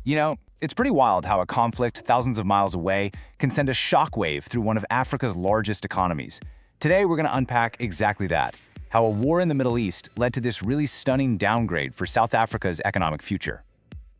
It's pretty wild how a conflict thousands of miles away can send a shockwave through one of Africa's largest economies. Today, we're going to unpack exactly that, how a war in the Middle East led to this really stunning downgrade for South Africa's economic future.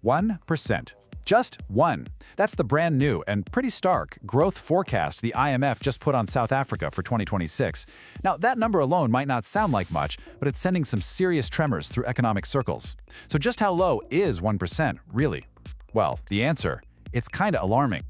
1%. Just one. That's the brand new and pretty stark growth forecast the IMF just put on South Africa for 2026. Now, that number alone might not sound like much, but it's sending some serious tremors through economic circles. So just how low is 1%, really? Well, the answer, it's kinda alarming.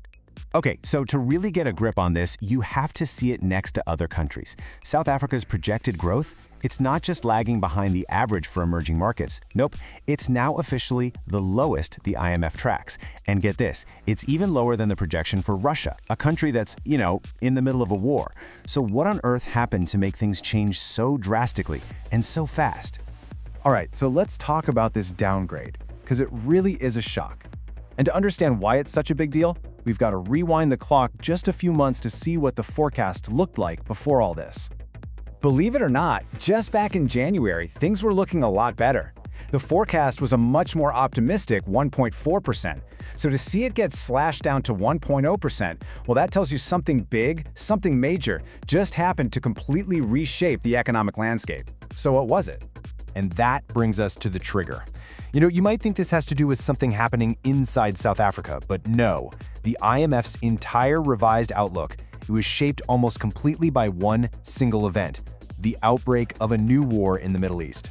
Okay, so to really get a grip on this, you have to see it next to other countries. South Africa's projected growth, it's not just lagging behind the average for emerging markets. Nope, it's now officially the lowest the IMF tracks. And get this, it's even lower than the projection for Russia, a country that's, in the middle of a war. So what on earth happened to make things change so drastically and so fast? All right, so let's talk about this downgrade, because it really is a shock. And to understand why it's such a big deal, we've got to rewind the clock just a few months to see what the forecast looked like before all this. Believe it or not, just back in January, things were looking a lot better. The forecast was a much more optimistic 1.4%. So to see it get slashed down to 1.0%, well, that tells you something big, something major, just happened to completely reshape the economic landscape. So what was it? And that brings us to the trigger. You might think this has to do with something happening inside South Africa, but no. The IMF's entire revised outlook, it was shaped almost completely by one single event, the outbreak of a new war in the Middle East.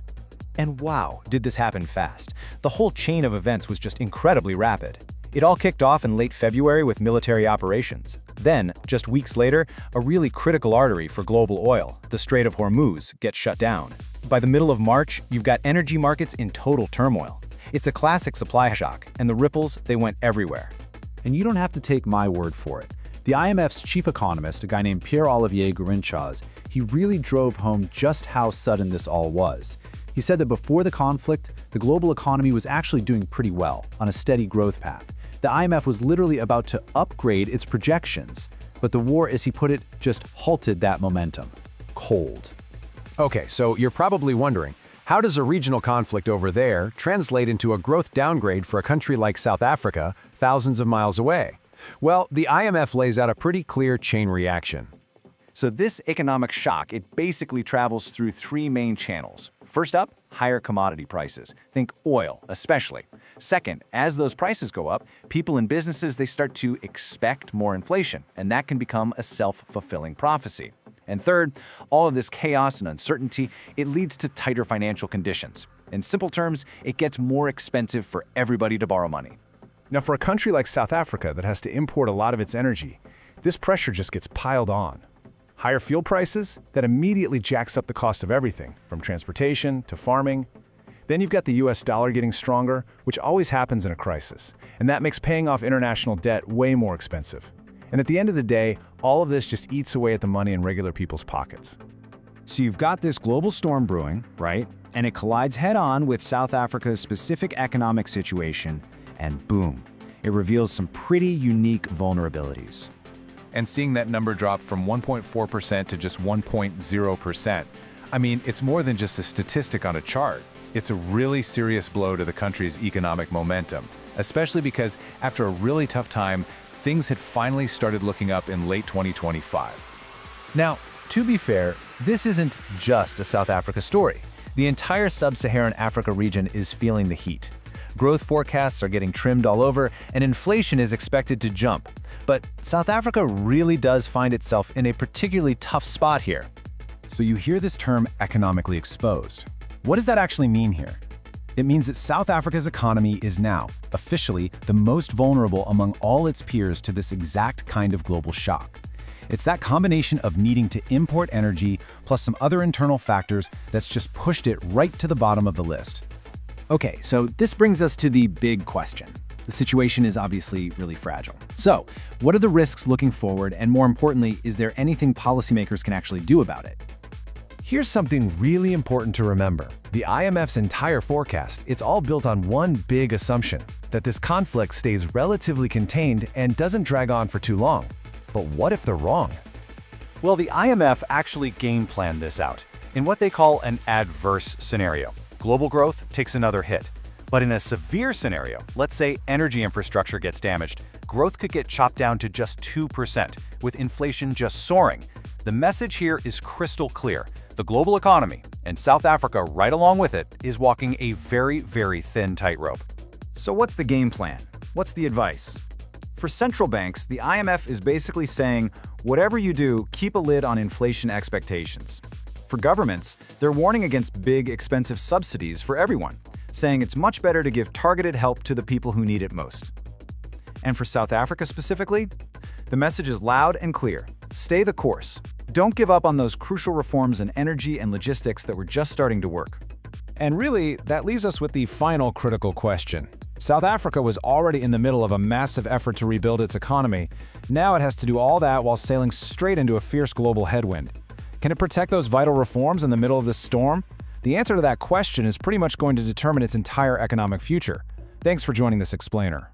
And wow, did this happen fast. The whole chain of events was just incredibly rapid. It all kicked off in late February with military operations. Then, just weeks later, a really critical artery for global oil, the Strait of Hormuz, gets shut down. By the middle of March, you've got energy markets in total turmoil. It's a classic supply shock, and the ripples, they went everywhere. And you don't have to take my word for it. The IMF's chief economist, a guy named Pierre-Olivier, he really drove home just how sudden this all was. He said that before the conflict, the global economy was actually doing pretty well, on a steady growth path. The IMF was literally about to upgrade its projections, but the war, as he put it, just halted that momentum. Cold. Okay, so you're probably wondering, how does a regional conflict over there translate into a growth downgrade for a country like South Africa, thousands of miles away? Well, the IMF lays out a pretty clear chain reaction. So this economic shock, it basically travels through three main channels. First up, higher commodity prices. Think oil, especially. Second, as those prices go up, people and businesses, they start to expect more inflation, and that can become a self-fulfilling prophecy. And third, all of this chaos and uncertainty, it leads to tighter financial conditions. In simple terms, it gets more expensive for everybody to borrow money. Now, for a country like South Africa that has to import a lot of its energy, this pressure just gets piled on. Higher fuel prices, that immediately jacks up the cost of everything, from transportation to farming. Then you've got the US dollar getting stronger, which always happens in a crisis, and that makes paying off international debt way more expensive. And at the end of the day, all of this just eats away at the money in regular people's pockets. So you've got this global storm brewing, right? And it collides head-on with South Africa's specific economic situation, and boom, it reveals some pretty unique vulnerabilities. And seeing that number drop from 1.4% to just 1.0%, it's more than just a statistic on a chart. It's a really serious blow to the country's economic momentum, especially because after a really tough time, things had finally started looking up in late 2025. Now, to be fair, this isn't just a South Africa story. The entire sub-Saharan Africa region is feeling the heat. Growth forecasts are getting trimmed all over, and inflation is expected to jump. But South Africa really does find itself in a particularly tough spot here. So you hear this term economically exposed. What does that actually mean here? It means that South Africa's economy is now, officially, the most vulnerable among all its peers to this exact kind of global shock. It's that combination of needing to import energy plus some other internal factors that's just pushed it right to the bottom of the list. Okay, so this brings us to the big question. The situation is obviously really fragile. So, what are the risks looking forward, and more importantly, is there anything policymakers can actually do about it? Here's something really important to remember. The IMF's entire forecast, it's all built on one big assumption, that this conflict stays relatively contained and doesn't drag on for too long. But what if they're wrong? Well, the IMF actually game planned this out in what they call an adverse scenario. Global growth takes another hit. But in a severe scenario, let's say energy infrastructure gets damaged, growth could get chopped down to just 2%, with inflation just soaring. The message here is crystal clear. The global economy, and South Africa right along with it, is walking a very, very thin tightrope. So what's the game plan? What's the advice? For central banks, the IMF is basically saying, whatever you do, keep a lid on inflation expectations. For governments, they're warning against big, expensive subsidies for everyone, saying it's much better to give targeted help to the people who need it most. And for South Africa specifically, the message is loud and clear. Stay the course. Don't give up on those crucial reforms in energy and logistics that were just starting to work. And really, that leaves us with the final critical question. South Africa was already in the middle of a massive effort to rebuild its economy. Now it has to do all that while sailing straight into a fierce global headwind. Can it protect those vital reforms in the middle of this storm? The answer to that question is pretty much going to determine its entire economic future. Thanks for joining this explainer.